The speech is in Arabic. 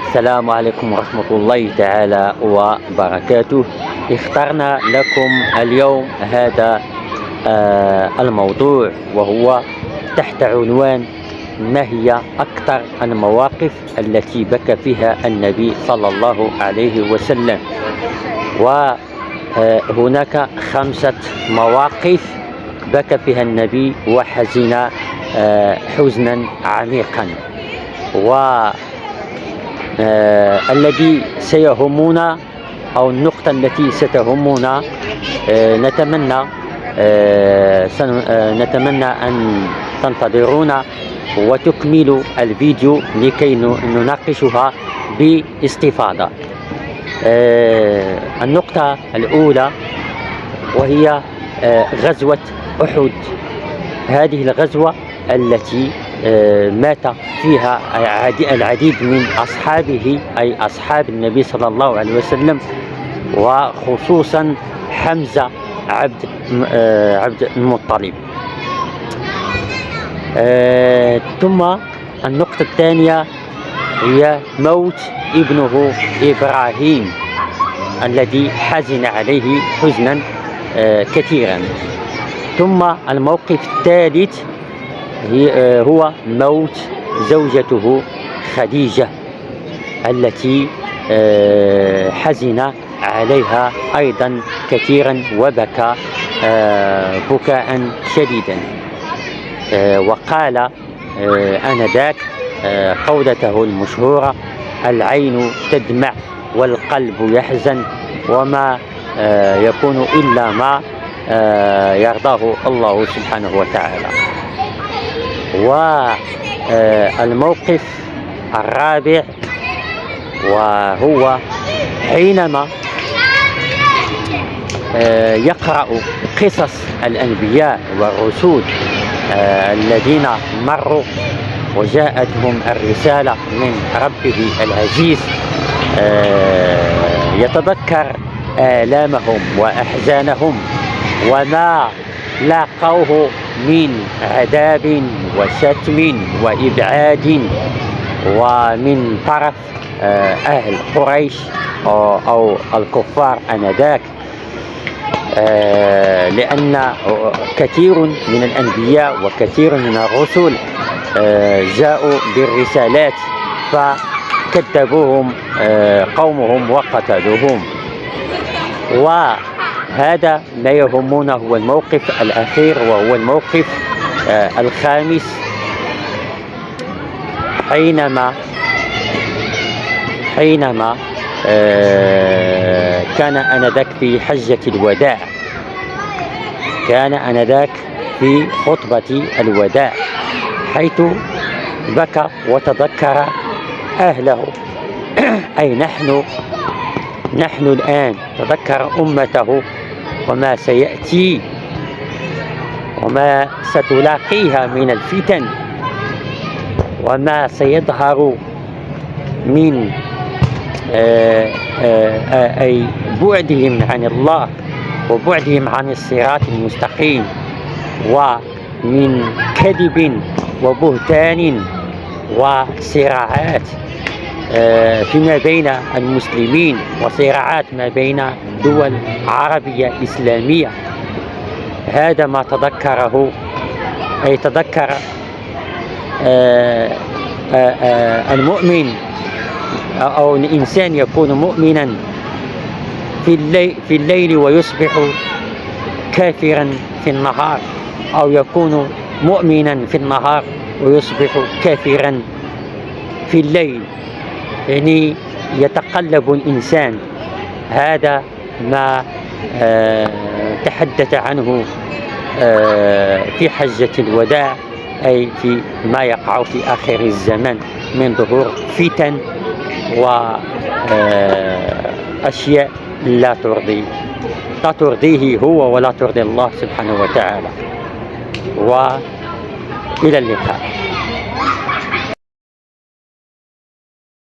السلام عليكم ورحمة الله تعالى وبركاته. اخترنا لكم اليوم هذا الموضوع، وهو تحت عنوان: ما هي أكثر المواقف التي بكى فيها النبي صلى الله عليه وسلم؟ وهناك 5 مواقف بكى فيها النبي وحزن حزنا عميقا. الذي سيهمنا، أو النقطة التي ستهمنا، نتمنى أن تنتظرونا وتكملوا الفيديو لكي نناقشها باستفاضة. النقطة الأولى وهي غزوة أحد. هذه الغزوة التي مات فيها العديد من أصحابه، أي أصحاب النبي صلى الله عليه وسلم، وخصوصا حمزة عبد المطلب. ثم النقطة الثانية هي موت ابنه إبراهيم الذي حزن عليه حزنا كثيرا. ثم الموقف الثالث هو موت زوجته خديجة التي حزن عليها أيضا كثيرا وبكى بكاء شديدا. وقال آنذاك قولته المشهورة: العين تدمع والقلب يحزن، وما يكون إلا ما يرضاه الله سبحانه وتعالى. والموقف الرابع وهو حينما يقرأ قصص الأنبياء والرسل الذين مروا وجاءتهم الرسالة من ربه العزيز، يتذكر آلامهم وأحزانهم وما لاقوه من عذاب وشتم وإبعاد ومن طرف أهل قريش أو الكفار آنذاك، لأن كثير من الأنبياء وكثير من الرسل جاءوا بالرسالات فكذبوهم قومهم وقتلوهم. وهذا لا يهمنا، هو الموقف الأخير وهو الموقف الخامس، حينما كان آنذاك في حجة الوداع، كان آنذاك في خطبة الوداع، حيث بكى وتذكر أهله. أي نحن الآن تذكر أمته وما سيأتي وما ستلاقيها من الفتن، وما سيظهر من أي بعدهم عن الله وبعدهم عن الصراط المستقيم، ومن كذب وبهتان وصراعات فيما بين المسلمين، وصراعات ما بين دول عربية إسلامية. هذا ما تذكره، أي تذكر المؤمن أو الإنسان يكون مؤمنا في الليل ويصبح كافرا في النهار، أو يكون مؤمنا في النهار ويصبح كافرا في الليل، يعني يتقلب الإنسان. هذا ما تحدث عنه في حجة الوداع، أي في ما يقع في آخر الزمن من ظهور فتن وأشياء لا ترضيه هو ولا ترضي الله سبحانه وتعالى. وإلى اللقاء.